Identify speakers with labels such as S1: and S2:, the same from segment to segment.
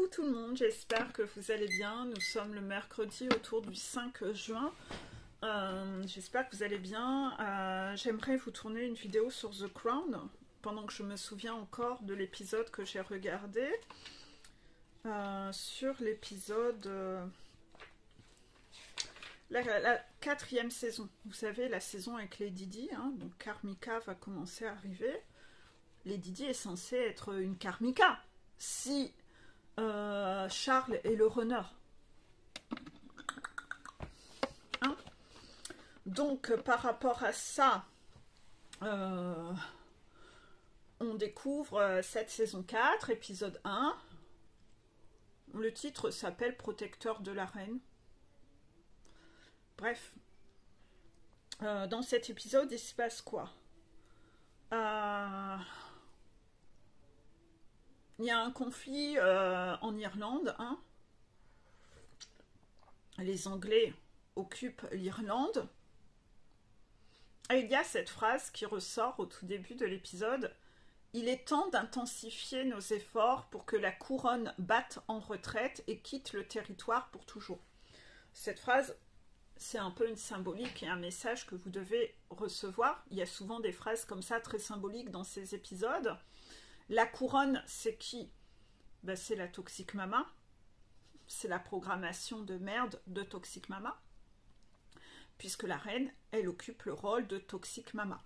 S1: Coucou tout le monde, j'espère que vous allez bien. Nous sommes le mercredi autour du 5 juin. J'espère que vous allez bien. J'aimerais vous tourner une vidéo sur The Crown, pendant que je me souviens encore de l'épisode que j'ai regardé. Sur l'épisode... la 4e saison. Vous savez, la saison avec Lady Di, hein, donc Karmika va commencer à arriver. Lady Di est censée être une Karmika. Si Charles est le runner. Hein? Donc, par rapport à ça, on découvre cette saison 4, épisode 1. Le titre s'appelle Protecteur de la Reine. Bref. Dans cet épisode, il se passe quoi? Il y a un conflit en Irlande. Hein. Les Anglais occupent l'Irlande. Et il y a cette phrase qui ressort au tout début de l'épisode. Il est temps d'intensifier nos efforts pour que la couronne batte en retraite et quitte le territoire pour toujours. Cette phrase, c'est un peu une symbolique et un message que vous devez recevoir. Il y a souvent des phrases comme ça très symboliques dans ces épisodes. La couronne, c'est qui? Ben, c'est la Toxic Mama. C'est la programmation de merde de Toxic Mama. Puisque la reine, elle occupe le rôle de Toxic Mama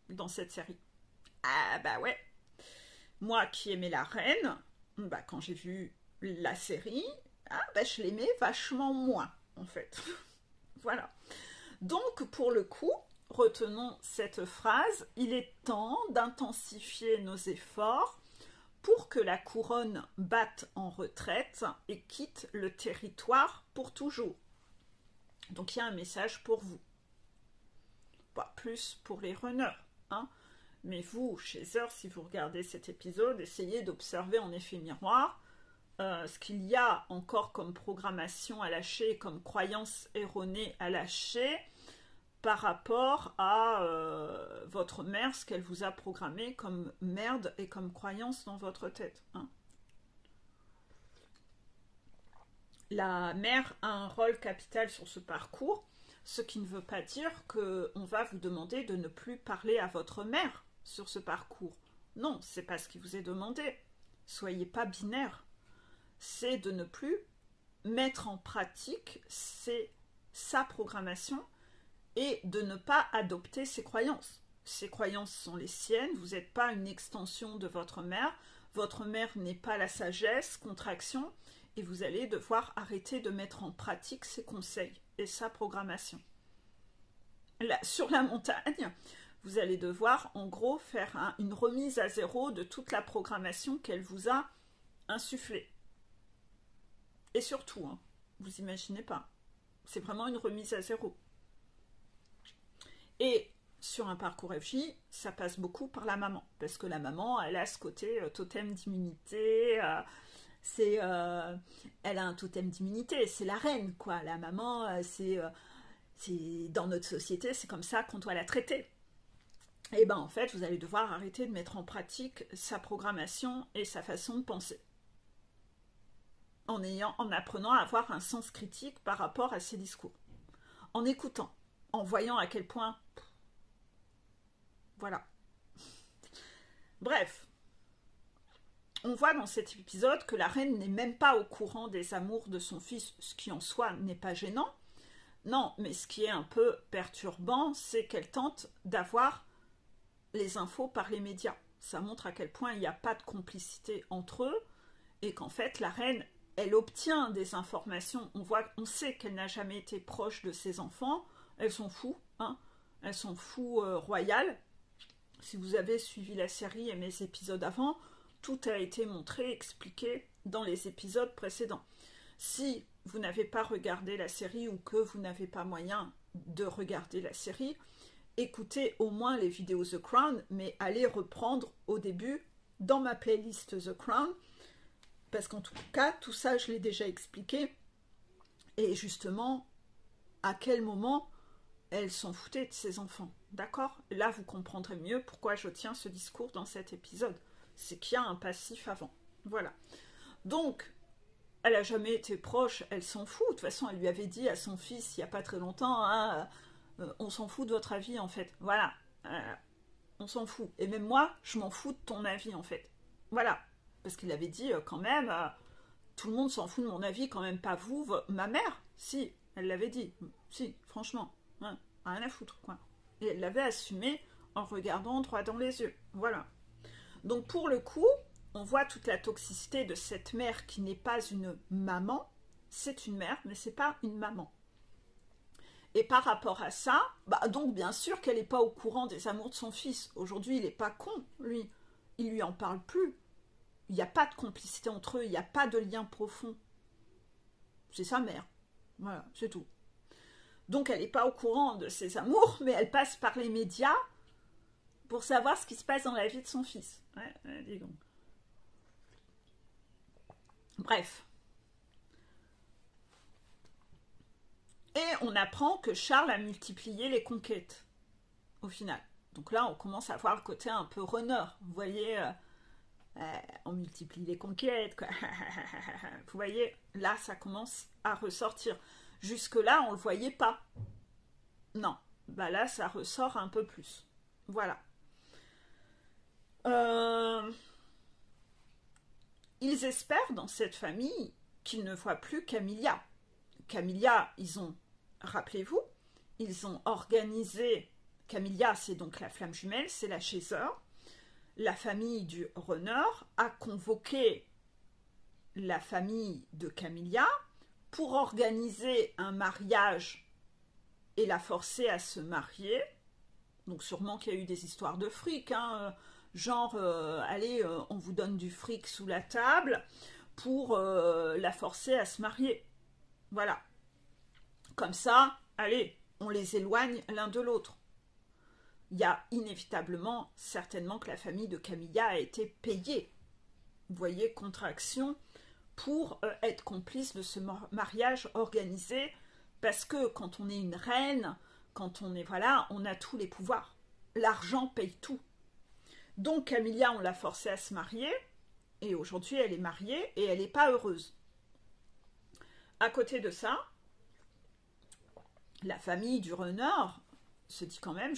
S1: dans cette série. Ah bah ouais. Moi qui aimais la reine, bah quand j'ai vu la série, je l'aimais vachement moins en fait. Voilà. Donc pour le coup, retenons cette phrase, il est temps d'intensifier nos efforts pour que la couronne batte en retraite et quitte le territoire pour toujours. Donc il y a un message pour vous. Pas plus pour les runners, hein. Mais vous, chez Heure, si vous regardez cet épisode, essayez d'observer en effet miroir ce qu'il y a encore comme programmation à lâcher, comme croyance erronée à lâcher par rapport à votre mère, ce qu'elle vous a programmé comme merde et comme croyance dans votre tête. Hein. La mère a un rôle capital sur ce parcours, ce qui ne veut pas dire qu'on va vous demander de ne plus parler à votre mère sur ce parcours. Non, c'est pas ce qui vous est demandé. Soyez pas binaire. C'est de ne plus mettre en pratique sa programmation et de ne pas adopter ses croyances. Ces croyances sont les siennes, vous n'êtes pas une extension de votre mère n'est pas la sagesse, contraction, et vous allez devoir arrêter de mettre en pratique ses conseils et sa programmation. Là, sur la montagne, vous allez devoir en gros faire une remise à zéro de toute la programmation qu'elle vous a insufflée. Et surtout, hein, vous imaginez pas, c'est vraiment une remise à zéro. Et sur un parcours FJ, ça passe beaucoup par la maman, parce que la maman, elle a ce côté totem d'immunité, elle a un totem d'immunité, c'est la reine, quoi. La maman, c'est dans notre société, c'est comme ça qu'on doit la traiter. Et ben en fait, vous allez devoir arrêter de mettre en pratique sa programmation et sa façon de penser. En apprenant à avoir un sens critique par rapport à ses discours. En écoutant, en voyant à quel point... Voilà. Bref. On voit dans cet épisode que la reine n'est même pas au courant des amours de son fils, ce qui en soi n'est pas gênant. Non, mais ce qui est un peu perturbant, c'est qu'elle tente d'avoir les infos par les médias. Ça montre à quel point il n'y a pas de complicité entre eux et qu'en fait, la reine, elle obtient des informations. On sait qu'elle n'a jamais été proche de ses enfants. Elles sont fous, hein. Elles sont fous royales. Si vous avez suivi la série et mes épisodes avant, tout a été montré, expliqué dans les épisodes précédents. Si vous n'avez pas regardé la série ou que vous n'avez pas moyen de regarder la série, écoutez au moins les vidéos The Crown, mais allez reprendre au début dans ma playlist The Crown, parce qu'en tout cas, tout ça, je l'ai déjà expliqué. Et justement, à quel moment elle s'en foutait de ses enfants. D'accord? Là, vous comprendrez mieux pourquoi je tiens ce discours dans cet épisode. C'est qu'il y a un passif avant. Voilà. Donc, elle a jamais été proche, elle s'en fout. De toute façon, elle lui avait dit à son fils il n'y a pas très longtemps, hein, on s'en fout de votre avis en fait. Voilà, on s'en fout. Et même moi, je m'en fous de ton avis en fait. Voilà, parce qu'il avait dit quand même, tout le monde s'en fout de mon avis, quand même pas vous, ma mère. Si, elle l'avait dit. Si, franchement, hein, rien à foutre quoi. Et elle l'avait assumé en regardant droit dans les yeux. Voilà. Donc pour le coup, on voit toute la toxicité de cette mère qui n'est pas une maman. C'est une mère, mais c'est pas une maman. Et par rapport à ça, bah donc bien sûr qu'elle n'est pas au courant des amours de son fils. Aujourd'hui, il n'est pas con, lui. Il lui en parle plus. Il n'y a pas de complicité entre eux, il n'y a pas de lien profond. C'est sa mère. Voilà, c'est tout. Donc elle n'est pas au courant de ses amours, mais elle passe par les médias pour savoir ce qui se passe dans la vie de son fils. Ouais, dis donc. Bref. Et on apprend que Charles a multiplié les conquêtes, au final. Donc là, on commence à voir le côté un peu runner. Vous voyez, on multiplie les conquêtes, quoi. Vous voyez, là, ça commence à ressortir. Jusque-là, on ne le voyait pas. Non, bah là, ça ressort un peu plus. Voilà. Ils espèrent, dans cette famille, qu'ils ne voient plus Camilla. Camilla, rappelez-vous, ils ont organisé, Camilla, c'est donc la flamme jumelle, c'est la Chaser. La famille du runner a convoqué la famille de Camilla pour organiser un mariage et la forcer à se marier. Donc sûrement qu'il y a eu des histoires de fric, hein, genre, allez, on vous donne du fric sous la table pour la forcer à se marier. Voilà. Comme ça, allez, on les éloigne l'un de l'autre. Il y a inévitablement, certainement que la famille de Camilla a été payée. Vous voyez, contraction pour être complice de ce mariage organisé, parce que quand on est une reine, quand on est, voilà, on a tous les pouvoirs. L'argent paye tout. Donc Camilla, on l'a forcée à se marier, et aujourd'hui elle est mariée, et elle n'est pas heureuse. À côté de ça, la famille du runner se dit quand même,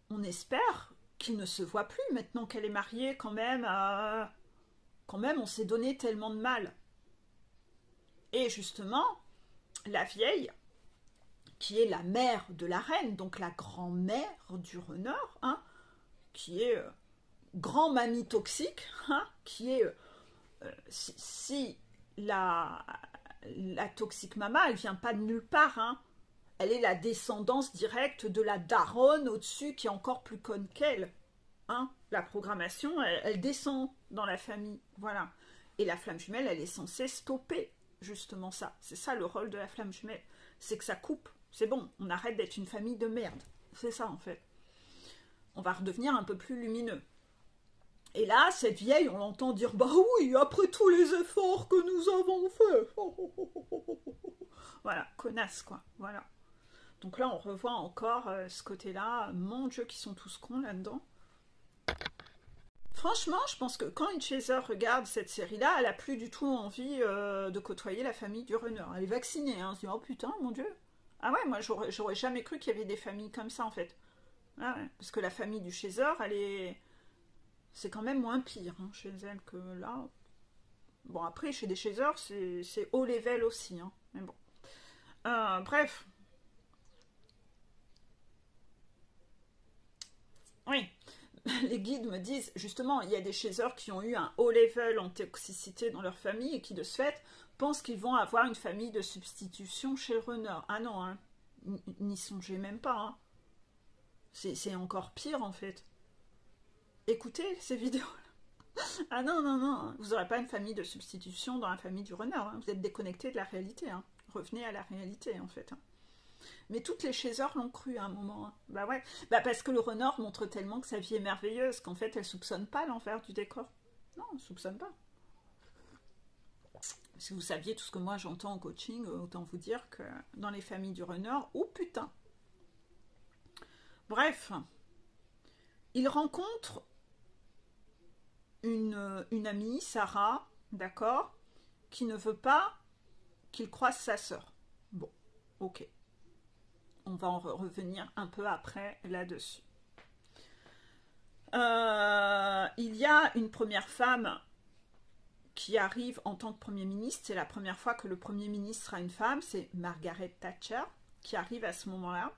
S1: on espère qu'il ne se voit plus maintenant qu'elle est mariée, quand même on s'est donné tellement de mal. Et justement, la vieille, qui est la mère de la reine, donc la grand-mère du runner, hein, qui est grand-mamie toxique, hein, qui est, si la toxique mama, elle vient pas de nulle part, hein. Elle est la descendance directe de la daronne au-dessus qui est encore plus conne qu'elle. Hein. La programmation, elle descend dans la famille. Voilà. Et la flamme jumelle, elle est censée stopper justement ça. C'est ça le rôle de la flamme jumelle. C'est que ça coupe. C'est bon, on arrête d'être une famille de merde. C'est ça en fait. On va redevenir un peu plus lumineux. Et là, cette vieille, on l'entend dire « Bah oui, après tous les efforts que nous avons faits. » Voilà, connasse quoi. Voilà. Donc là, on revoit encore ce côté-là. Mon Dieu, qui sont tous cons là-dedans. Franchement, je pense que quand une chaser regarde cette série-là, elle a plus du tout envie de côtoyer la famille du runner. Elle est vaccinée, hein. Elle se dit « Oh putain, mon Dieu. » Ah ouais, moi, j'aurais jamais cru qu'il y avait des familles comme ça, en fait. Ah ouais, parce que la famille du chaser, elle est... C'est quand même moins pire, hein, chez elle que là. Bon, après, chez des chasers, c'est haut level aussi, hein. Mais bon. Bref. Oui, les guides me disent, justement, il y a des chasers qui ont eu un haut level en toxicité dans leur famille et qui, de ce fait, pensent qu'ils vont avoir une famille de substitution chez le runner. Ah non, hein, n'y songez même pas. Hein. C'est encore pire, en fait. Écoutez ces vidéos-là. Ah non, non, non, vous n'aurez pas une famille de substitution dans la famille du runner. Hein. Vous êtes déconnecté de la réalité. Hein. Revenez à la réalité, en fait. Hein. Mais toutes les chasers l'ont cru à un moment. Hein. Bah ouais, bah parce que le runner montre tellement que sa vie est merveilleuse qu'en fait elle soupçonne pas l'envers du décor. Non, elle soupçonne pas. Si vous saviez tout ce que moi j'entends en coaching, autant vous dire que dans les familles du runner, oh putain. Bref, il rencontre une amie, Sarah, d'accord, qui ne veut pas qu'il croise sa sœur. Bon, ok. On va en revenir un peu après là-dessus. Il y a une première femme qui arrive en tant que Premier ministre. C'est la première fois que le Premier ministre a une femme. C'est Margaret Thatcher qui arrive à ce moment-là.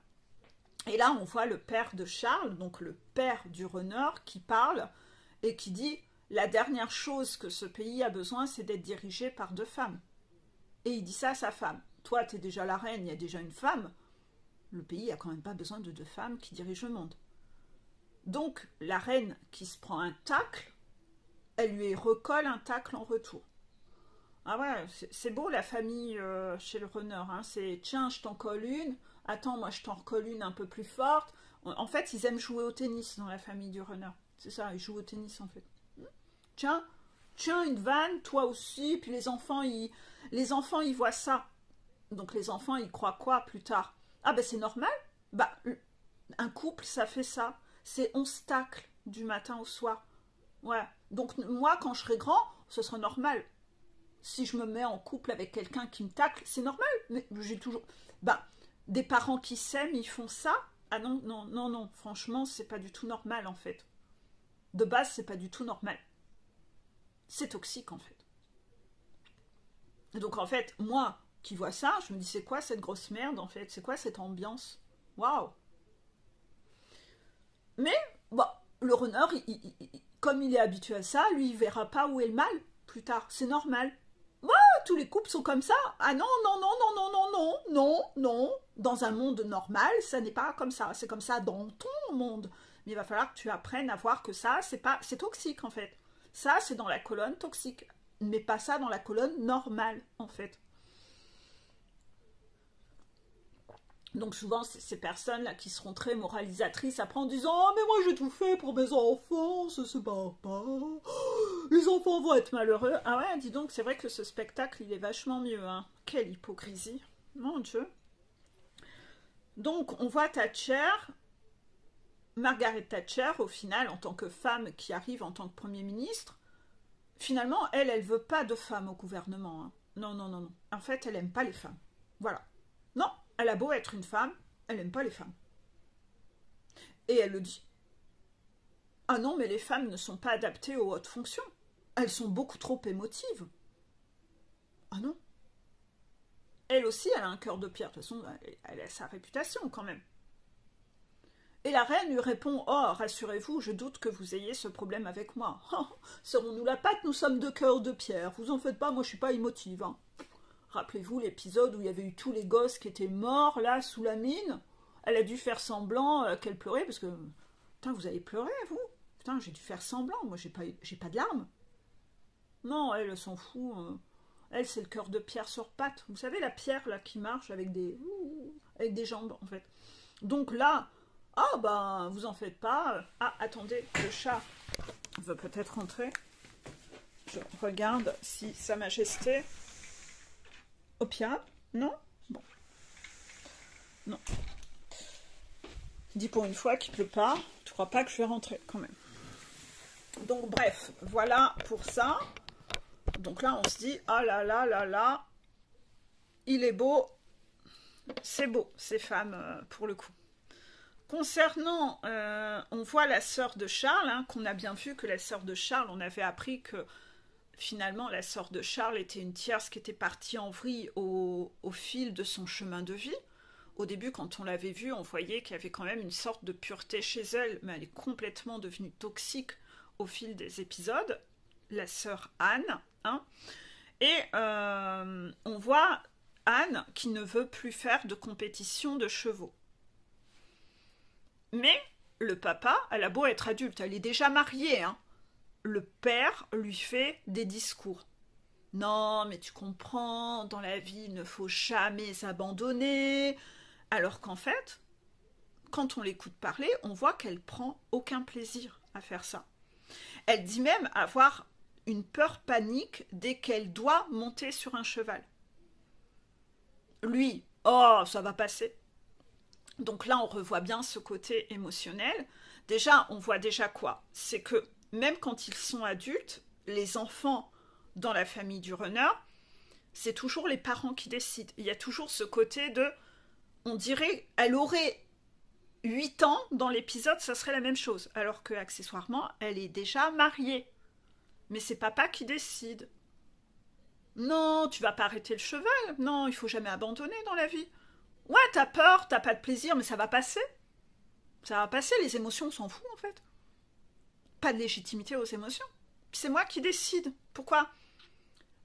S1: Et là, on voit le père de Charles, donc le père du runner, qui parle et qui dit « La dernière chose que ce pays a besoin, c'est d'être dirigé par 2 femmes. » Et il dit ça à sa femme. « Toi, t'es déjà la reine, il y a déjà une femme. Le pays a quand même pas besoin de 2 femmes qui dirigent le monde. » Donc, la reine qui se prend un tacle, elle lui recolle un tacle en retour. Ah ouais, c'est beau la famille chez le runner. Hein. C'est tiens, je t'en colle une. Attends, moi je t'en recolle une un peu plus forte. En fait, ils aiment jouer au tennis dans la famille du runner. C'est ça, ils jouent au tennis en fait. Tiens, une vanne, toi aussi. Puis les enfants, ils voient ça. Donc les enfants, ils croient quoi plus tard? Ah ben c'est normal. Bah, un couple, ça fait ça. C'est on se tacle du matin au soir. Ouais. Donc moi, quand je serai grand, ce sera normal. Si je me mets en couple avec quelqu'un qui me tacle, c'est normal. Mais j'ai toujours... Bah, des parents qui s'aiment, ils font ça. Ah non, non, non, non. Franchement, c'est pas du tout normal, en fait. De base, c'est pas du tout normal. C'est toxique, en fait. Et donc, en fait, moi qui vois ça, je me dis, c'est quoi cette grosse merde, en fait? C'est quoi cette ambiance? Waouh! Mais, bon, le runner, comme il est habitué à ça, lui, il verra pas où est le mal plus tard. C'est normal. Tous les couples sont comme ça. Ah non, non, non, non, non, non, non, non, non. Dans un monde normal, ça n'est pas comme ça. C'est comme ça dans ton monde. Mais il va falloir que tu apprennes à voir que ça, c'est toxique en fait. Ça, c'est dans la colonne toxique. Mais pas ça dans la colonne normale en fait. Donc souvent, ces personnes-là qui seront très moralisatrices après en disant « Oh, mais moi j'ai tout fait pour mes enfants, ça se barre pas. Les enfants vont être malheureux. » Ah ouais, dis donc, c'est vrai que ce spectacle, il est vachement mieux. Hein. Quelle hypocrisie. Mon Dieu. Donc, on voit Thatcher, Margaret Thatcher, au final, en tant que femme qui arrive en tant que Premier ministre, finalement, elle veut pas de femmes au gouvernement. Hein. Non, non, non, non. En fait, elle aime pas les femmes. Voilà. Non. Elle a beau être une femme, elle n'aime pas les femmes. Et elle le dit. Ah non, mais les femmes ne sont pas adaptées aux hautes fonctions. Elles sont beaucoup trop émotives. Ah non. Elle aussi, elle a un cœur de pierre. De toute façon, elle a sa réputation quand même. Et la reine lui répond « Oh, rassurez-vous, je doute que vous ayez ce problème avec moi. Serons-nous la patte, nous sommes 2 cœurs de pierre. Vous en faites pas, moi je suis pas émotive. Hein. » Rappelez-vous l'épisode où il y avait eu tous les gosses qui étaient morts, là, sous la mine. Elle a dû faire semblant qu'elle pleurait, parce que... Putain, vous avez pleuré, vous? Putain, j'ai dû faire semblant, moi, j'ai pas de larmes. Non, elle s'en fout. Elle, c'est le cœur de pierre sur pattes. Vous savez, la pierre, là, qui marche avec des jambes, en fait. Donc là, ah, ben, vous en faites pas. Ah, attendez, le chat veut peut-être rentrer. Je regarde si Sa Majesté... Opia? Non? Bon. Non. Dis pour une fois qu'il pleut pas. Tu crois pas que je vais rentrer quand même. Donc bref, voilà pour ça. Donc là on se dit, ah là là là là, il est beau. C'est beau, ces femmes pour le coup. Concernant, on voit la sœur de Charles, hein, qu'on a bien vu que la sœur de Charles, on avait appris que finalement, la sœur de Charles était une tierce qui était partie en vrille au fil de son chemin de vie. Au début, quand on l'avait vue, on voyait qu'il y avait quand même une sorte de pureté chez elle, mais elle est complètement devenue toxique au fil des épisodes. La sœur Anne. Hein. Et on voit Anne qui ne veut plus faire de compétition de chevaux. Mais le papa, elle a beau être adulte, elle est déjà mariée, hein. Le père lui fait des discours. Non, mais tu comprends, dans la vie, il ne faut jamais abandonner. Alors qu'en fait, quand on l'écoute parler, on voit qu'elle prend aucun plaisir à faire ça. Elle dit même avoir une peur panique dès qu'elle doit monter sur un cheval. Lui, oh, ça va passer. Donc là, on revoit bien ce côté émotionnel. Déjà, on voit déjà quoi? C'est que même quand ils sont adultes, les enfants dans la famille du runner, c'est toujours les parents qui décident. Il y a toujours ce côté de, on dirait, elle aurait 8 ans dans l'épisode, ça serait la même chose, alors que accessoirement, elle est déjà mariée. Mais c'est papa qui décide. Non, tu vas pas arrêter le cheval. Non, il faut jamais abandonner dans la vie. Ouais, t'as peur, t'as pas de plaisir, mais ça va passer. Ça va passer, les émotions, on s'en fout en fait. Pas de légitimité aux émotions. Puis c'est moi qui décide. Pourquoi?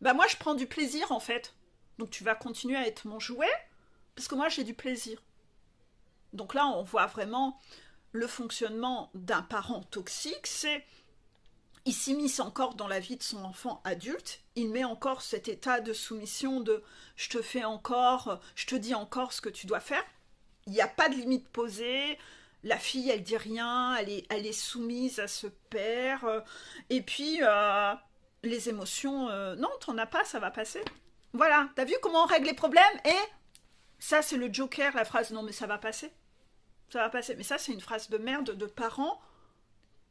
S1: Bah moi je prends du plaisir en fait. Donc tu vas continuer à être mon jouet, parce que moi j'ai du plaisir. Donc là on voit vraiment le fonctionnement d'un parent toxique, c'est il s'immisce encore dans la vie de son enfant adulte, il met encore cet état de soumission de je te fais encore, je te dis encore ce que tu dois faire. Il n'y a pas de limite posée, la fille elle dit rien, elle est soumise à ce père, et puis les émotions, non t'en as pas, ça va passer. Voilà, t'as vu comment on règle les problèmes? Et ça c'est le Joker, la phrase non mais ça va passer. Ça va passer. Mais ça c'est une phrase de merde de parent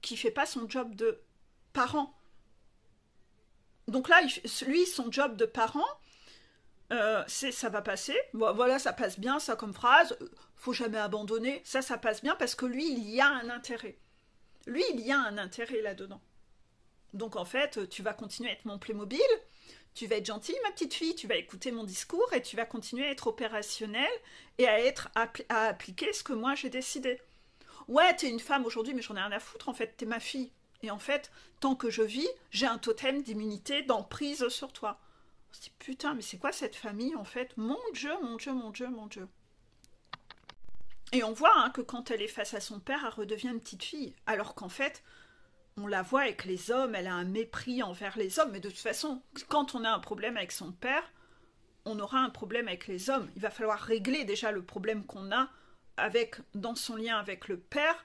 S1: qui fait pas son job de parent. Donc là, lui, son job de parent, c'est ça va passer. Voilà, ça passe bien, ça comme phrase. Faut jamais abandonner. Ça passe bien parce que lui, il y a un intérêt. Lui, il y a un intérêt là-dedans. Donc en fait, tu vas continuer à être mon Playmobil. Tu vas être gentille, ma petite fille. Tu vas écouter mon discours et tu vas continuer à être opérationnelle et à appliquer ce que moi j'ai décidé. Ouais, t'es une femme aujourd'hui, mais j'en ai rien à foutre. En fait, t'es ma fille. Et en fait, tant que je vis, j'ai un totem d'immunité, d'emprise sur toi. On se dit, putain, mais c'est quoi cette famille, en fait? Mon Dieu, mon Dieu, mon Dieu, mon Dieu. Et on voit hein, que quand elle est face à son père, elle redevient une petite fille. Alors qu'en fait, on la voit avec les hommes, elle a un mépris envers les hommes. Mais de toute façon, quand on a un problème avec son père, on aura un problème avec les hommes. Il va falloir régler déjà le problème qu'on a dans son lien avec le père,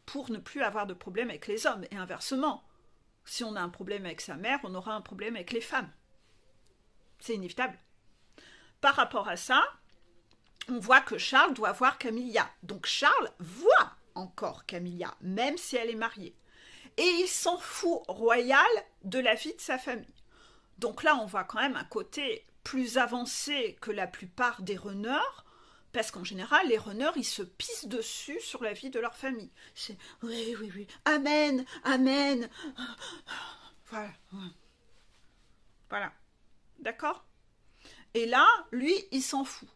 S1: pour ne plus avoir de problème avec les hommes. Et inversement, si on a un problème avec sa mère, on aura un problème avec les femmes. C'est inévitable. Par rapport à ça, on voit que Charles doit voir Camilla. Donc Charles voit encore Camilla, même si elle est mariée. Et il s'en fout royal de la vie de sa famille. Donc là, on voit quand même un côté plus avancé que la plupart des runners, parce qu'en général, les runners, ils se pissent dessus sur la vie de leur famille. C'est oui, oui, oui, amen, amen. Voilà. Voilà. D'accord? Et là, lui, il s'en fout.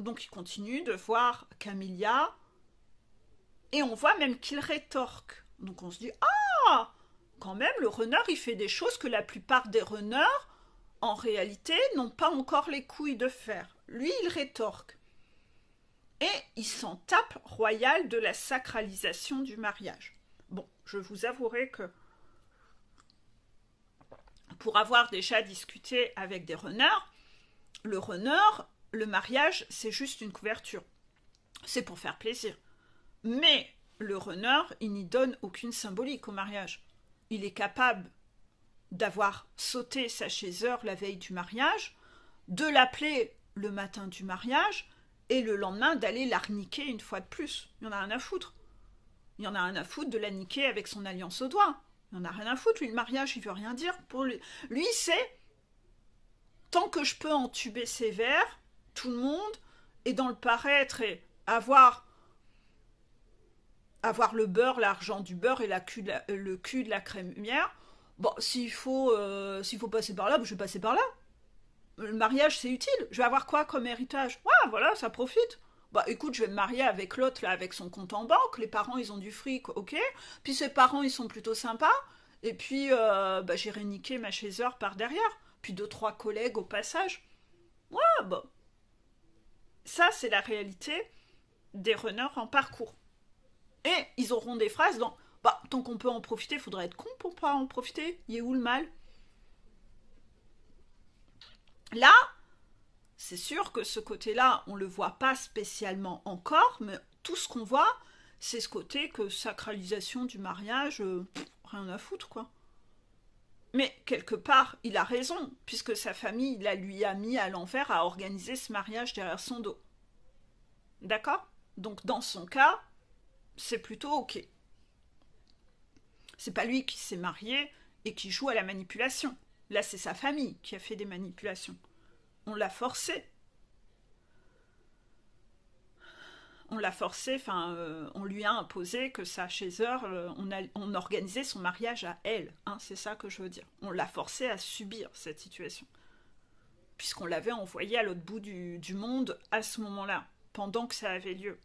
S1: Donc il continue de voir Camilla, et on voit même qu'il rétorque. Donc on se dit, ah, quand même, le runner, il fait des choses que la plupart des runners, en réalité, n'ont pas encore les couilles de faire. Lui, il rétorque. Et il s'en tape royal de la sacralisation du mariage. Bon, je vous avouerai que pour avoir déjà discuté avec des runners, le mariage, c'est juste une couverture. C'est pour faire plaisir. Mais le runner, il n'y donne aucune symbolique au mariage. Il est capable d'avoir sauté sa chaiseur la veille du mariage, de l'appeler le matin du mariage, et le lendemain d'aller la niquer une fois de plus. Il y en a rien à foutre. Il y en a rien à foutre de la niquer avec son alliance au doigt. Il y en a rien à foutre. Lui, le mariage, il veut rien dire. Pour lui, c'est tant que je peux entuber ses vers, tout le monde, et dans le paraître, et avoir le beurre, l'argent du beurre et le cul de la crémière. Bon, s'il faut passer par là, je vais passer par là. Le mariage, c'est utile. Je vais avoir quoi comme héritage? Ouais, voilà, ça profite. Bah écoute, je vais me marier avec l'autre, là, avec son compte en banque. Les parents, ils ont du fric, ok. Puis ses parents, ils sont plutôt sympas. Et puis, j'irai niquer ma chaiseur par derrière. Puis 2-3 collègues au passage. Ouais, bah. Ça, c'est la réalité des runners en parcours. Et ils auront des phrases dans bah, tant qu'on peut en profiter, faudrait être con pour pas en profiter. Il est où le mal? Là, c'est sûr que ce côté-là, on le voit pas spécialement encore, mais tout ce qu'on voit, c'est ce côté que sacralisation du mariage, rien à foutre, quoi. Mais quelque part, il a raison, puisque sa famille lui a mis à l'envers à organiser ce mariage derrière son dos. D'accord? Donc dans son cas, c'est plutôt ok. C'est pas lui qui s'est marié et qui joue à la manipulation. Là, c'est sa famille qui a fait des manipulations. on l'a forcé. On l'a forcé, enfin, on lui a imposé que ça, chez eux, on organisait son mariage à elle. Hein, c'est ça que je veux dire. On l'a forcé à subir cette situation. Puisqu'on l'avait envoyé à l'autre bout du monde à ce moment-là, pendant que ça avait lieu.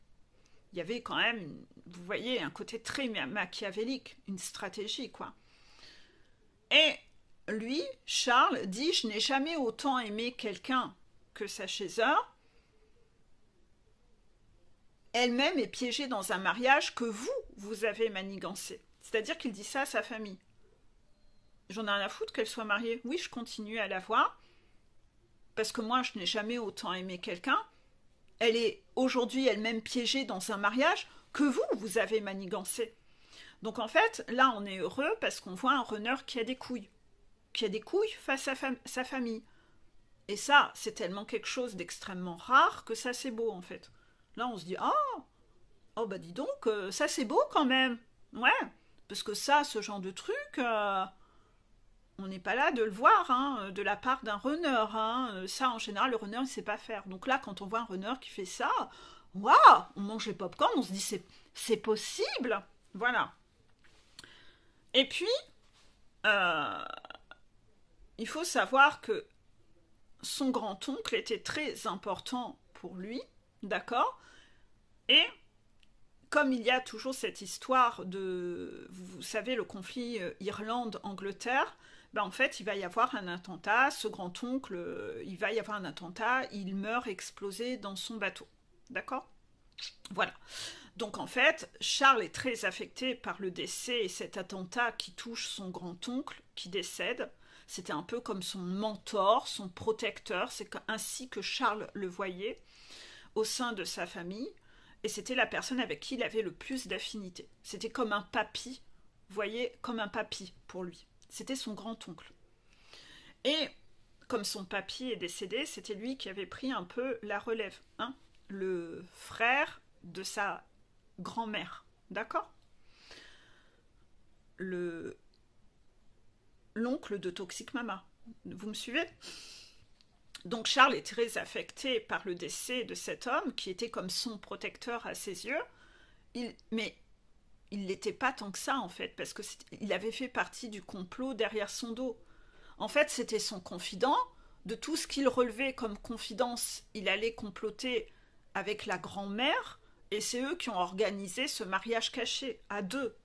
S1: Il y avait quand même, vous voyez, un côté très machiavélique, une stratégie, quoi. Et lui, Charles, dit « Je n'ai jamais autant aimé quelqu'un que Saint-Chézeur. Elle-même est piégée dans un mariage que vous avez manigancé. » C'est-à-dire qu'il dit ça à sa famille. J'en ai rien à foutre qu'elle soit mariée. Oui, je continue à la voir, parce que moi, je n'ai jamais autant aimé quelqu'un. Elle est aujourd'hui elle-même piégée dans un mariage que vous avez manigancé. Donc en fait, là, on est heureux parce qu'on voit un runner qui a des couilles face à sa famille. Et ça, c'est tellement quelque chose d'extrêmement rare que ça, c'est beau, en fait. Là, on se dit, oh bah dis donc, ça, c'est beau quand même. Ouais, parce que ça, ce genre de truc, on n'est pas là de le voir, hein, de la part d'un runner. Hein. Ça, en général, le runner, il ne sait pas faire. Donc là, quand on voit un runner qui fait ça, waouh, on mange les pop-corn, on se dit, c'est possible. Voilà. Et puis, il faut savoir que son grand-oncle était très important pour lui, d'accord? Et comme il y a toujours cette histoire de, vous savez, le conflit Irlande-Angleterre, ben en fait, il va y avoir un attentat, ce grand-oncle, il va y avoir un attentat, il meurt explosé dans son bateau, d'accord? Voilà. Donc en fait, Charles est très affecté par le décès et cet attentat qui touche son grand-oncle, qui décède. C'était un peu comme son mentor, son protecteur, c'est ainsi que Charles le voyait au sein de sa famille, et c'était la personne avec qui il avait le plus d'affinité. C'était comme un papy, vous voyez, comme un papy pour lui. C'était son grand-oncle. Et comme son papy est décédé, c'était lui qui avait pris un peu la relève, hein, le frère de sa grand-mère, d'accord? L'oncle de Toxic Mama. Vous me suivez? Donc Charles est très affecté par le décès de cet homme qui était comme son protecteur à ses yeux. Mais il l'était pas tant que ça en fait, parce qu'il avait fait partie du complot derrière son dos. En fait, c'était son confident. De tout ce qu'il relevait comme confidence, il allait comploter avec la grand-mère, et c'est eux qui ont organisé ce mariage caché, à deux.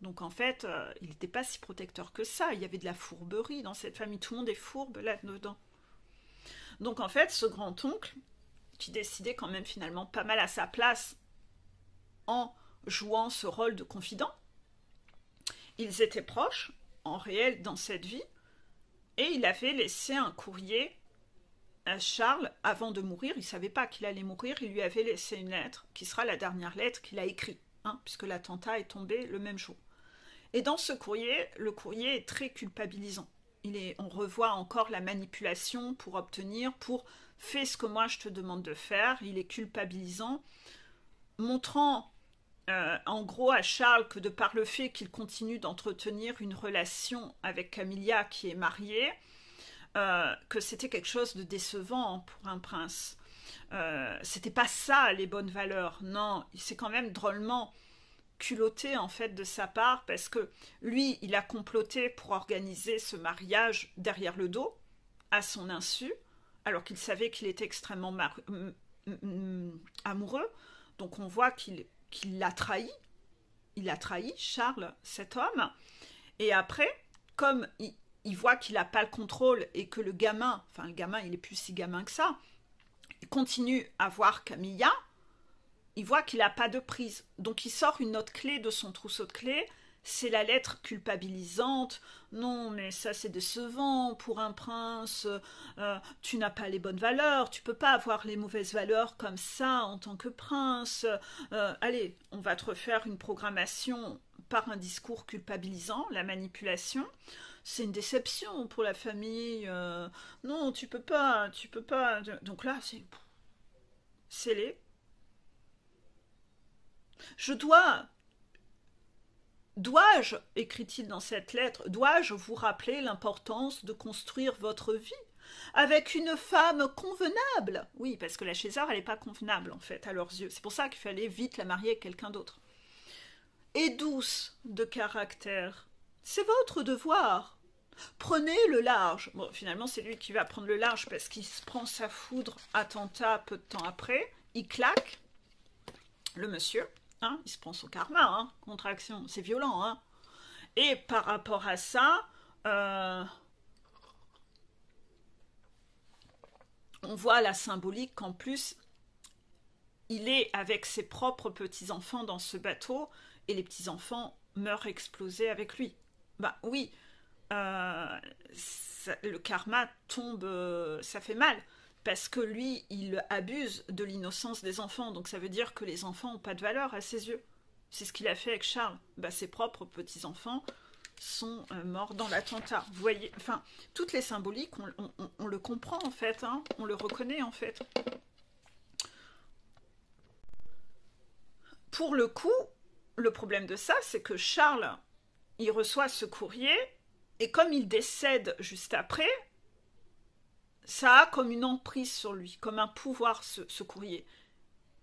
S1: Donc en fait, il n'était pas si protecteur que ça. Il y avait de la fourberie dans cette famille. Tout le monde est fourbe là-dedans. Donc en fait, ce grand-oncle, qui décidait quand même finalement pas mal à sa place en jouant ce rôle de confident, ils étaient proches, en réel, dans cette vie, et il avait laissé un courrier à Charles avant de mourir. Il ne savait pas qu'il allait mourir, il lui avait laissé une lettre, qui sera la dernière lettre qu'il a écrite, hein, puisque l'attentat est tombé le même jour. Et dans ce courrier, le courrier est très culpabilisant. On revoit encore la manipulation pour fais ce que moi je te demande de faire. Il est culpabilisant, montrant en gros à Charles que de par le fait qu'il continue d'entretenir une relation avec Camilla qui est mariée, que c'était quelque chose de décevant pour un prince. C'était pas ça les bonnes valeurs. Non, c'est quand même drôlement culotté en fait de sa part, parce que lui, il a comploté pour organiser ce mariage derrière le dos, à son insu, alors qu'il savait qu'il était extrêmement amoureux. Donc on voit qu'il l'a trahi. Il a trahi Charles, cet homme. Et après, comme il voit qu'il n'a pas le contrôle et que le gamin il est plus si gamin que ça, il continue à voir Camilla, il voit qu'il n'a pas de prise. Donc il sort une autre clé de son trousseau de clés. C'est la lettre culpabilisante. Non, mais ça c'est décevant pour un prince. Tu n'as pas les bonnes valeurs. Tu peux pas avoir les mauvaises valeurs comme ça en tant que prince. Allez, on va te refaire une programmation par un discours culpabilisant, la manipulation. C'est une déception pour la famille. Non, tu peux pas. Donc là, c'est scellé. Dois-je, écrit-il dans cette lettre, dois-je vous rappeler l'importance de construire votre vie? avec une femme convenable. Oui, parce que la César, elle n'est pas convenable, en fait, à leurs yeux. C'est pour ça qu'il fallait vite la marier avec quelqu'un d'autre. Et douce de caractère. C'est votre devoir. Prenez le large. Bon, finalement, c'est lui qui va prendre le large parce qu'il se prend sa foudre attentat peu de temps après. Il claque, le monsieur. Hein, il se prend son karma, hein, contraction. C'est violent, hein. Et par rapport à ça, on voit la symbolique qu'en plus, il est avec ses propres petits-enfants dans ce bateau et les petits-enfants meurent explosés avec lui. Bah oui, le karma tombe, ça fait mal. Parce que lui, il abuse de l'innocence des enfants. Donc ça veut dire que les enfants n'ont pas de valeur à ses yeux. C'est ce qu'il a fait avec Charles. Bah, ses propres petits-enfants sont morts dans l'attentat. Vous voyez, enfin, toutes les symboliques, on le comprend en fait, hein, on le reconnaît en fait. Pour le coup, le problème de ça, c'est que Charles, il reçoit ce courrier, et comme il décède juste après, ça a comme une emprise sur lui, comme un pouvoir, ce courrier.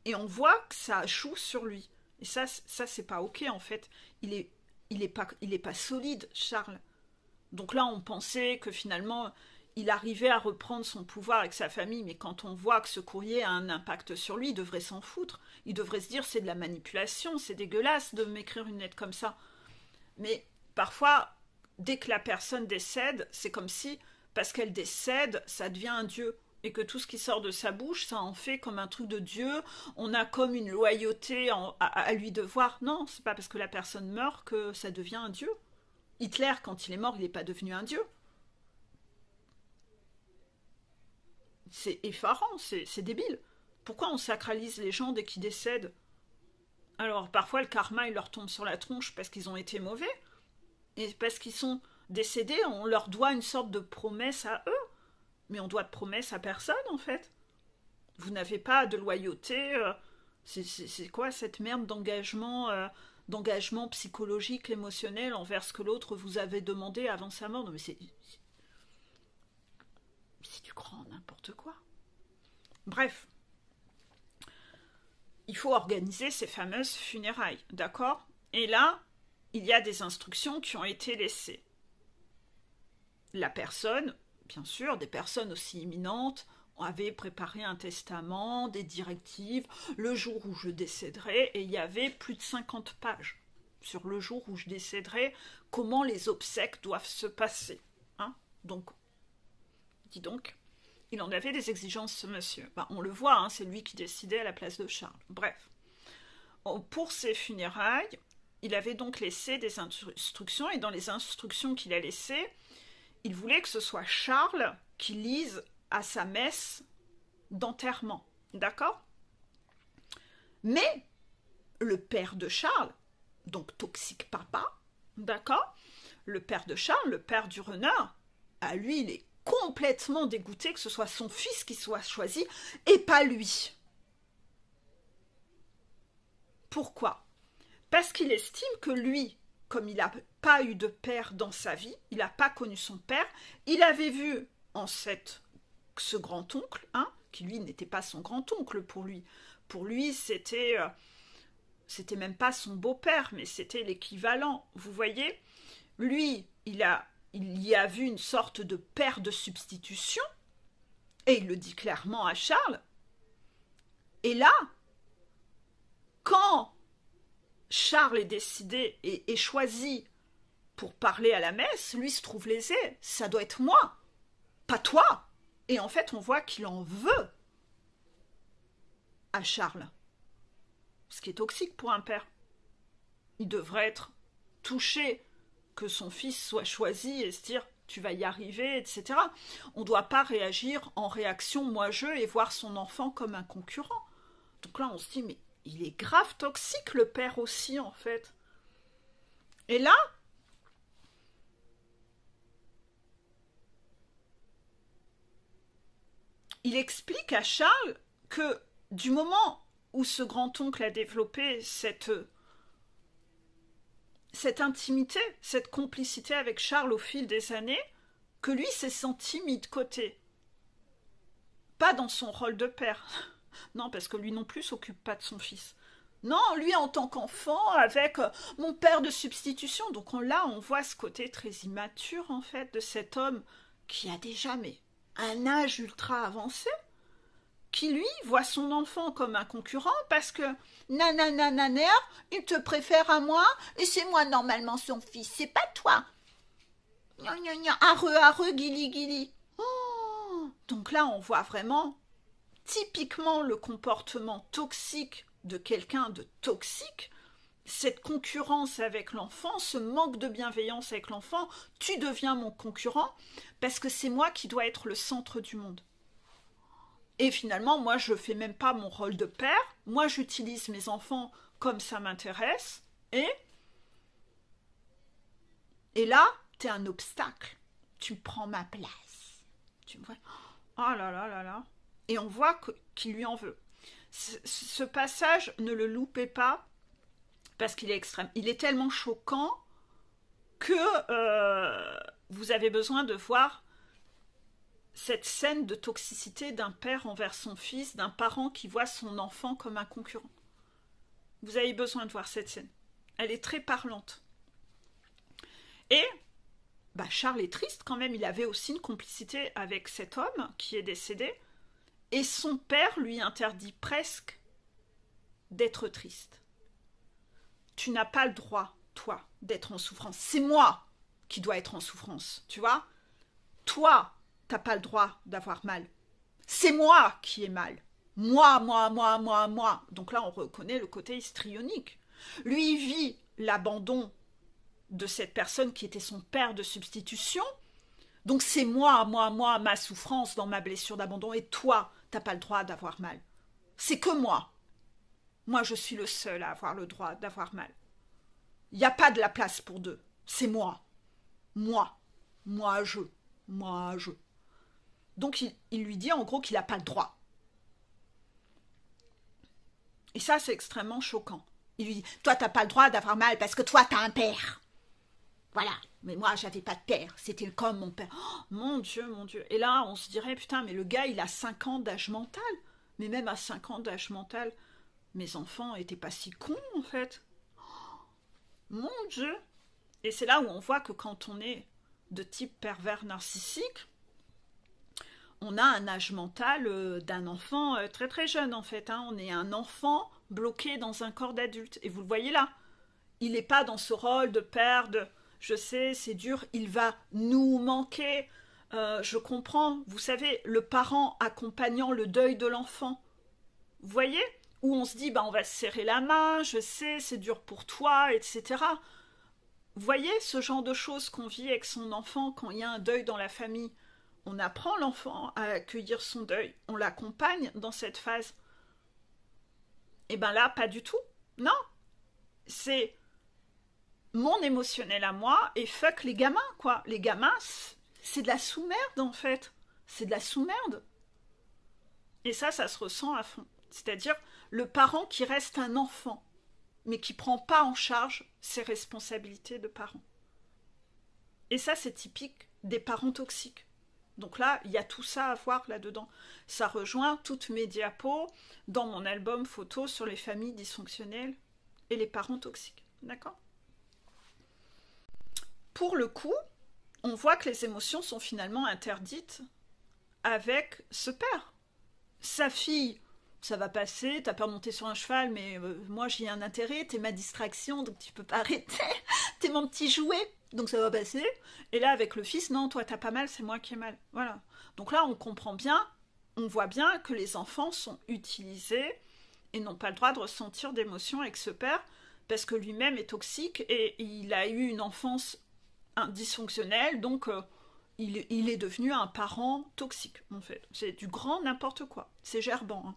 S1: Et on voit que ça joue sur lui. Et ça c'est pas ok en fait. Il est pas solide, Charles. Donc là, on pensait que finalement, il arrivait à reprendre son pouvoir avec sa famille, mais quand on voit que ce courrier a un impact sur lui, il devrait s'en foutre. Il devrait se dire, c'est de la manipulation, c'est dégueulasse de m'écrire une lettre comme ça. Mais parfois, dès que la personne décède, c'est comme si, parce qu'elle décède, ça devient un dieu. Et que tout ce qui sort de sa bouche, ça en fait comme un truc de Dieu. On a comme une loyauté à lui devoir. Non, c'est pas parce que la personne meurt que ça devient un dieu. Hitler, quand il est mort, il n'est pas devenu un dieu. C'est effarant, c'est débile. Pourquoi on sacralise les gens dès qu'ils décèdent? Alors, parfois, le karma, il leur tombe sur la tronche parce qu'ils ont été mauvais. Et parce qu'ils sont décédés, on leur doit une sorte de promesse à eux. Mais on doit de promesse à personne, en fait. Vous n'avez pas de loyauté. C'est quoi cette merde d'engagement psychologique, émotionnel envers ce que l'autre vous avait demandé avant sa mort? Non, mais c'est du grand n'importe quoi. Bref. Il faut organiser ces fameuses funérailles, d'accord? Et là, il y a des instructions qui ont été laissées. La personne, bien sûr, des personnes aussi imminentes, avaient préparé un testament, des directives, le jour où je décéderai, et il y avait plus de 50 pages sur le jour où je décéderai, comment les obsèques doivent se passer. Hein? Donc, dis donc, il en avait des exigences, ce monsieur. Ben, on le voit, hein, c'est lui qui décidait à la place de Charles. Bref. Pour ses funérailles, il avait donc laissé des instructions, et dans les instructions qu'il a laissées, il voulait que ce soit Charles qui lise à sa messe d'enterrement. D'accord? Mais le père de Charles, donc toxique papa, d'accord? Le père de Charles, le père du renard, à lui, il est complètement dégoûté que ce soit son fils qui soit choisi et pas lui. Pourquoi? Parce qu'il estime que lui, comme il n'a pas eu de père dans sa vie, il n'a pas connu son père, il avait vu en ce grand-oncle, hein, qui lui n'était pas son grand-oncle pour lui. Pour lui, c'était même pas son beau-père, mais c'était l'équivalent. Vous voyez, lui, il y a vu une sorte de père de substitution, et il le dit clairement à Charles. Et là, quand Charles est décidé et est choisi pour parler à la messe, lui se trouve lésé. Ça doit être moi, pas toi. Et en fait, on voit qu'il en veut à Charles. Ce qui est toxique pour un père. Il devrait être touché que son fils soit choisi et se dire tu vas y arriver, etc. On ne doit pas réagir en réaction moi-je et voir son enfant comme un concurrent. Donc là, on se dit mais il est grave toxique, le père aussi, en fait. Et là, il explique à Charles que du moment où ce grand-oncle a développé cette intimité, cette complicité avec Charles au fil des années, que lui s'est senti mis de côté. pas dans son rôle de père. Non, parce que lui non plus s'occupe pas de son fils. Non, lui en tant qu'enfant, avec mon père de substitution. Donc là, on voit ce côté très immature, en fait, de cet homme qui a déjà un âge ultra avancé, qui lui voit son enfant comme un concurrent parce que nanana, il te préfère à moi et c'est moi normalement son fils, c'est pas toi. Gna gna gna, areux, guili. Oh, donc là, on voit vraiment typiquement le comportement toxique de quelqu'un de toxique, cette concurrence avec l'enfant, ce manque de bienveillance avec l'enfant, tu deviens mon concurrent parce que c'est moi qui dois être le centre du monde. Et finalement, moi, je ne fais même pas mon rôle de père, moi, j'utilise mes enfants comme ça m'intéresse, et là, tu es un obstacle, tu prends ma place. Tu me vois? Oh là là là là. Et on voit qu'il lui en veut. Ce passage, ne le loupez pas, parce qu'il est extrême. Il est tellement choquant que vous avez besoin de voir cette scène de toxicité d'un père envers son fils, d'un parent qui voit son enfant comme un concurrent. Vous avez besoin de voir cette scène. Elle est très parlante. Et Charles est triste quand même, il avait aussi une complicité avec cet homme qui est décédé, et son père lui interdit presque d'être triste. Tu n'as pas le droit, toi, d'être en souffrance. C'est moi qui dois être en souffrance, tu vois? Toi, t'as pas le droit d'avoir mal. C'est moi qui ai mal. Moi. Donc là, on reconnaît le côté histrionique. Lui, il vit l'abandon de cette personne qui était son père de substitution. Donc c'est moi, ma souffrance dans ma blessure d'abandon. Et toi, t'as pas le droit d'avoir mal. C'est que moi. Moi, je suis le seul à avoir le droit d'avoir mal. Il n'y a pas de la place pour deux. C'est moi. Moi, je. Donc il lui dit en gros qu'il n'a pas le droit. Et ça, c'est extrêmement choquant. Il lui dit, toi, t'as pas le droit d'avoir mal parce que toi, t'as un père. Voilà. Mais moi, j'avais pas de père. C'était comme mon père. Oh, mon Dieu. Et là, on se dirait, putain, mais le gars, il a 5 ans d'âge mental. Mais même à 5 ans d'âge mental, mes enfants étaient pas si cons, en fait. Oh, mon Dieu. Et c'est là où on voit que quand on est de type pervers narcissique, on a un âge mental d'un enfant très très jeune, en fait. On est un enfant bloqué dans un corps d'adulte. Et vous le voyez là. Il n'est pas dans ce rôle de père, je sais, c'est dur, il va nous manquer. Je comprends, vous savez, le parent accompagnant le deuil de l'enfant. Vous voyez? Où on se dit, on va se serrer la main, je sais, c'est dur pour toi, etc. Vous voyez ce genre de choses qu'on vit avec son enfant quand il y a un deuil dans la famille? On apprend l'enfant à accueillir son deuil, on l'accompagne dans cette phase. Et là, pas du tout. Non, c'est mon émotionnel à moi et fuck les gamins, quoi. Les gamins, c'est de la sous-merde, en fait. C'est de la sous-merde. Et ça se ressent à fond. C'est-à-dire le parent qui reste un enfant, mais qui ne prend pas en charge ses responsabilités de parent. Et ça, c'est typique des parents toxiques. Donc là, il y a tout ça à voir là-dedans. Ça rejoint toutes mes diapos dans mon album photo sur les familles dysfonctionnelles et les parents toxiques. D'accord ? Pour le coup, on voit que les émotions sont finalement interdites avec ce père. Sa fille, ça va passer, t'as peur de monter sur un cheval, mais moi j'y ai un intérêt, t'es ma distraction, donc tu peux pas arrêter, t'es mon petit jouet, donc ça va passer. Et là avec le fils, non, toi t'as pas mal, c'est moi qui ai mal. Voilà. Donc là on comprend bien, on voit bien que les enfants sont utilisés et n'ont pas le droit de ressentir d'émotions avec ce père, parce que lui-même est toxique et il a eu une enfance dysfonctionnelle, donc il est devenu un parent toxique, en fait. C'est du grand n'importe quoi. C'est gerbant.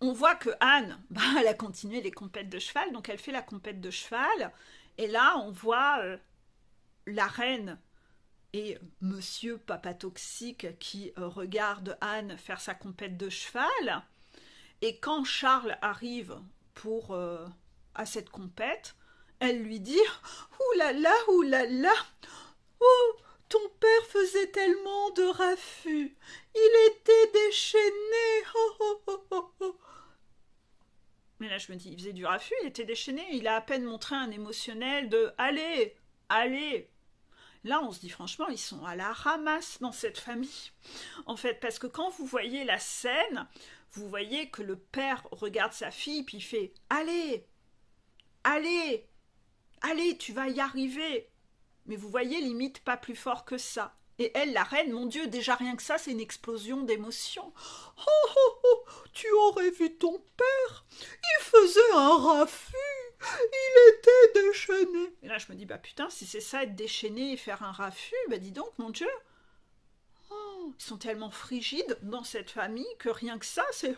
S1: On voit que Anne, elle a continué les compètes de cheval, donc elle fait la compète de cheval, et là, on voit la reine et monsieur papa toxique qui regarde Anne faire sa compète de cheval, et quand Charles arrive à cette compète, elle lui dit « Ouh là là, oh, ton père faisait tellement de raffus. Il était déchaîné. Oh, oh, oh, oh, oh. Mais là, je me dis, il faisait du raffut, il était déchaîné. Il a à peine montré un émotionnel de allez, allez. Là, on se dit franchement, ils sont à la ramasse dans cette famille. En fait, parce que quand vous voyez la scène, vous voyez que le père regarde sa fille, puis il fait allez, allez, allez, tu vas y arriver. Mais vous voyez, limite pas plus fort que ça. Et elle, la reine, mon Dieu, déjà rien que ça, c'est une explosion d'émotions. Oh, oh, oh, tu aurais vu ton père, il faisait un raffut, il était déchaîné. Et là, je me dis, bah putain, si c'est ça, être déchaîné et faire un raffut, bah dis donc, mon Dieu. Oh, ils sont tellement frigides dans cette famille que rien que ça, c'est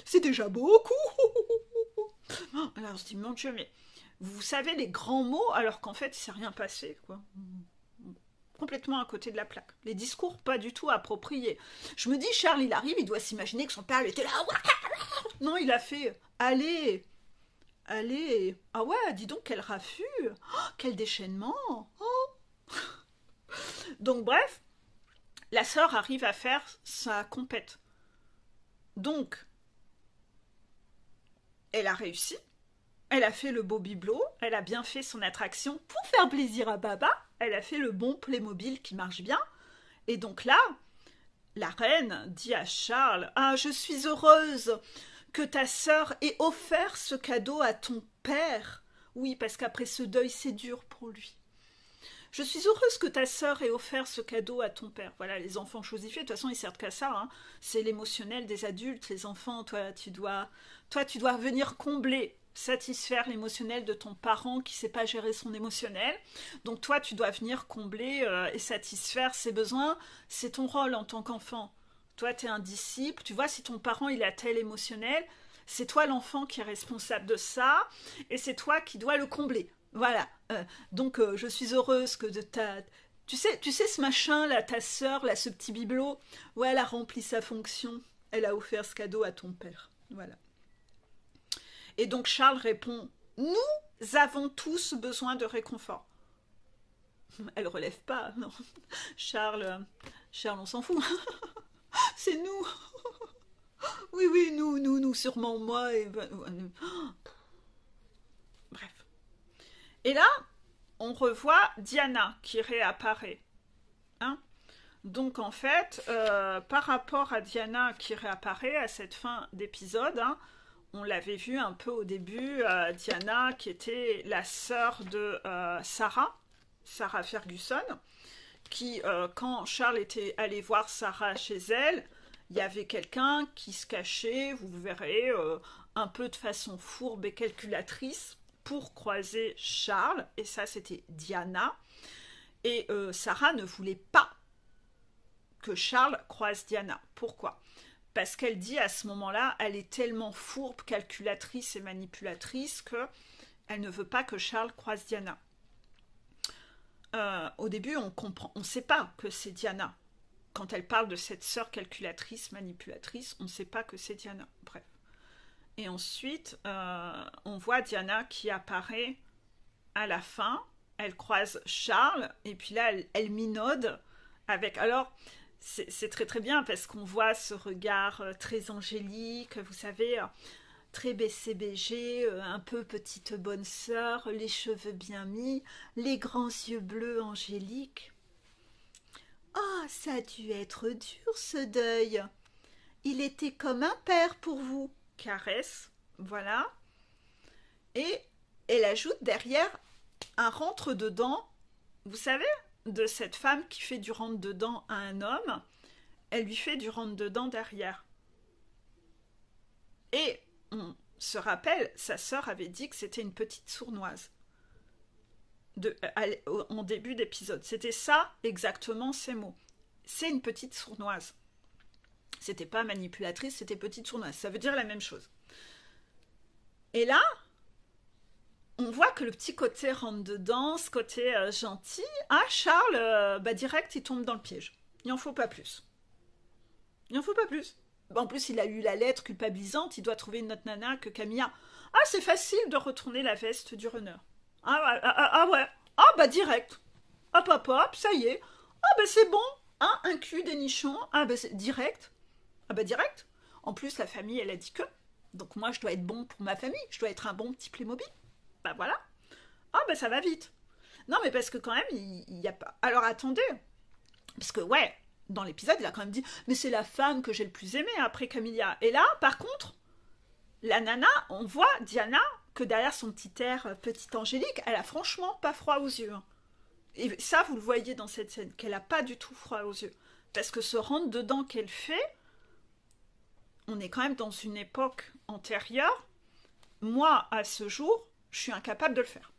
S1: c'est déjà beaucoup. Alors on se dit, mon Dieu, mais vous savez les grands mots alors qu'en fait, il s'est rien passé, quoi. Complètement à côté de la plaque. Les discours pas du tout appropriés. Je me dis, Charles, il arrive, il doit s'imaginer que son père lui était là. Non, il a fait allez, allez. Ah ouais, dis donc, quel raffut. Oh, quel déchaînement. Oh. Donc, bref, la sœur arrive à faire sa compète. Donc, elle a réussi. Elle a fait le beau bibelot, elle a bien fait son attraction pour faire plaisir à Baba, elle a fait le bon Playmobil qui marche bien. Et donc là, la reine dit à Charles « Ah, je suis heureuse que ta sœur ait offert ce cadeau à ton père. » Oui, parce qu'après ce deuil, c'est dur pour lui. « Je suis heureuse que ta sœur ait offert ce cadeau à ton père. » Voilà, les enfants chosifiés, de toute façon, ils servent qu'à ça. Hein. C'est l'émotionnel des adultes. Les enfants, toi, tu dois venir combler, satisfaire l'émotionnel de ton parent qui ne sait pas gérer son émotionnel. Donc toi, tu dois venir combler et satisfaire ses besoins. C'est ton rôle en tant qu'enfant. Toi, tu es un disciple. Tu vois, si ton parent il a tel émotionnel, c'est toi l'enfant qui est responsable de ça et c'est toi qui dois le combler. Voilà. Donc, je suis heureuse que de ta... Tu sais ce machin-là, ta sœur, là, ce petit bibelot, ouais, elle a rempli sa fonction. Elle a offert ce cadeau à ton père. Voilà. Et donc Charles répond « Nous avons tous besoin de réconfort. » Elle relève pas, non. Charles, on s'en fout. C'est nous. Oui, nous, sûrement moi. Et... Bref. Et là, on revoit Diana qui réapparaît. Hein? Donc en fait, par rapport à Diana qui réapparaît à cette fin d'épisode, hein, on l'avait vu un peu au début, Diana qui était la sœur de Sarah Ferguson, qui, quand Charles était allé voir Sarah chez elle, il y avait quelqu'un qui se cachait, vous verrez, un peu de façon fourbe et calculatrice, pour croiser Charles, et ça c'était Diana, et Sarah ne voulait pas que Charles croise Diana. Pourquoi ? Parce qu'elle dit à ce moment-là, elle est tellement fourbe, calculatrice et manipulatrice qu'elle ne veut pas que Charles croise Diana. Au début, on ne sait pas que c'est Diana. Quand elle parle de cette sœur calculatrice, manipulatrice, on ne sait pas que c'est Diana. Bref. Et ensuite, on voit Diana qui apparaît à la fin. Elle croise Charles, et puis là, elle minaude avec... Alors, c'est très très bien parce qu'on voit ce regard très angélique, vous savez, très BCBG, un peu petite bonne sœur, les cheveux bien mis, les grands yeux bleus angéliques. Ah, ça a dû être dur ce deuil. Il était comme un père pour vous. Caresse, voilà. Et elle ajoute derrière un rentre-dedans, vous savez, de cette femme qui fait du rentre-dedans à un homme, elle lui fait du rentre-dedans derrière. Et on se rappelle, sa sœur avait dit que c'était une petite sournoise en début d'épisode. C'était ça exactement ces mots. C'est une petite sournoise. C'était pas manipulatrice, c'était petite sournoise. Ça veut dire la même chose. Et là, on voit que le petit côté rentre-dedans, ce côté gentil, ah, Charles, direct, il tombe dans le piège. Il n'en faut pas plus. Il n'en faut pas plus. En plus, il a eu la lettre culpabilisante, il doit trouver une autre nana que Camilla. Ah, c'est facile de retourner la veste du runner. Ah ouais. Ah, direct. Hop, hop, hop, ça y est. Ah ben c'est bon, hein, un cul, des nichons. Ah ben c'est direct. Ah ben direct. En plus, la famille, elle a dit que. Donc moi, je dois être bon pour ma famille. Je dois être un bon petit Playmobil. Bah voilà. Ah ben ça va vite. Non mais parce que quand même, il y a pas... Alors attendez. Parce que ouais, dans l'épisode, il a quand même dit, mais c'est la femme que j'ai le plus aimée après Camilla. Et là, par contre, la nana, on voit Diana que derrière son petit air petite angélique, elle a franchement pas froid aux yeux. Et ça, vous le voyez dans cette scène, qu'elle a pas du tout froid aux yeux. Parce que ce rentre dedans qu'elle fait, on est quand même dans une époque antérieure. Moi, à ce jour, je suis incapable de le faire.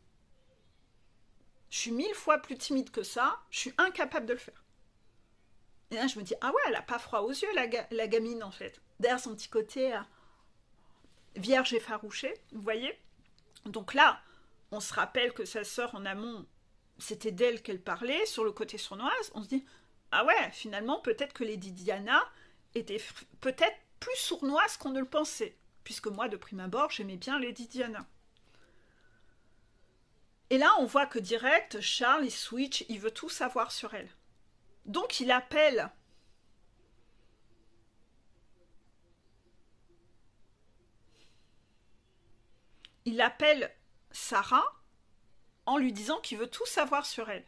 S1: Je suis 1000 fois plus timide que ça, je suis incapable de le faire. Et là, je me dis, ah ouais, elle a pas froid aux yeux, la gamine, en fait. Derrière son petit côté vierge effarouchée, vous voyez. Donc là, on se rappelle que sa sœur en amont, c'était d'elle qu'elle parlait, sur le côté sournoise. On se dit, ah ouais, finalement, peut-être que Lady Diana était peut-être plus sournoise qu'on ne le pensait. Puisque moi, de prime abord, j'aimais bien Lady Diana. Et là, on voit que direct, Charles, il switch, il veut tout savoir sur elle. Donc, il appelle Sarah en lui disant qu'il veut tout savoir sur elle.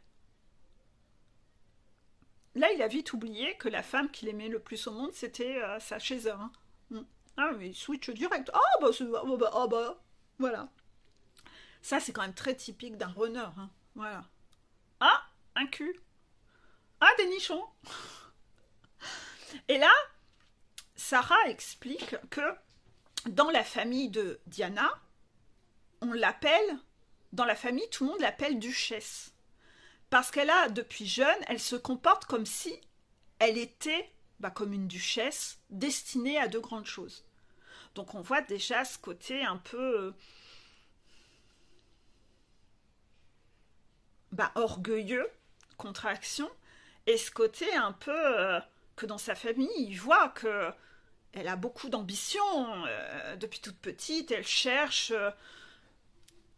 S1: Là, il a vite oublié que la femme qu'il aimait le plus au monde, c'était sa Chaser. Hein. Ah, mais il switch direct. Ah, bah, voilà. Ça, c'est quand même très typique d'un runner. Hein. Voilà. Ah, un cul. Ah, des nichons. Et là, Sarah explique que dans la famille de Diana, on l'appelle, dans la famille, tout le monde l'appelle duchesse. Parce qu'elle a, depuis jeune, elle se comporte comme si elle était, comme une duchesse, destinée à de grandes choses. Donc on voit déjà ce côté un peu orgueilleux, contraction, et ce côté un peu que dans sa famille, il voit que elle a beaucoup d'ambition. Depuis toute petite, elle cherche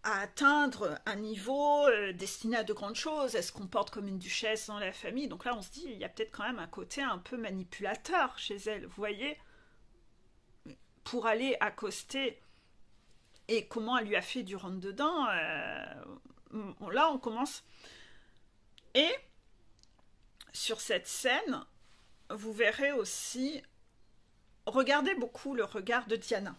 S1: à atteindre un niveau destiné à de grandes choses. Elle se comporte comme une duchesse dans la famille. Donc là, on se dit, il y a peut-être quand même un côté un peu manipulateur chez elle. Vous voyez, pour aller accoster et comment elle lui a fait du rentre-dedans, là, on commence. Et sur cette scène, vous verrez aussi, regardez beaucoup le regard de Diana.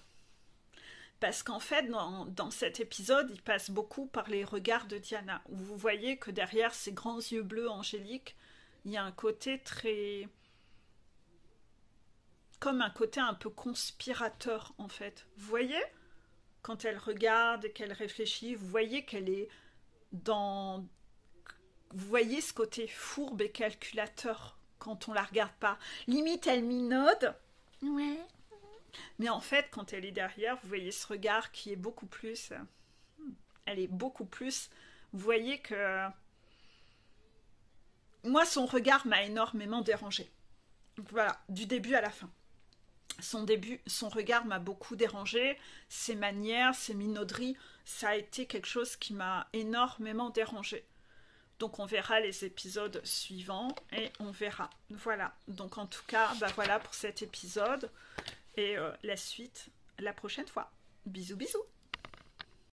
S1: Parce qu'en fait, dans cet épisode, il passe beaucoup par les regards de Diana, où vous voyez que derrière ses grands yeux bleus angéliques, il y a un côté très... comme un côté un peu conspirateur, en fait. Vous voyez, quand elle regarde et qu'elle réfléchit, vous voyez qu'elle est dans... Vous voyez ce côté fourbe et calculateur quand on la regarde pas. Limite, elle minaude. Ouais. Mais en fait, quand elle est derrière, vous voyez ce regard qui est beaucoup plus... Elle est beaucoup plus... Vous voyez que... Moi, son regard m'a énormément dérangée. Voilà, du début à la fin. Son regard m'a beaucoup dérangée. Ses manières, ses minauderies, ça a été quelque chose qui m'a énormément dérangée. Donc on verra les épisodes suivants et on verra. Voilà, donc en tout cas, voilà pour cet épisode. Et la suite la prochaine fois. Bisous bisous.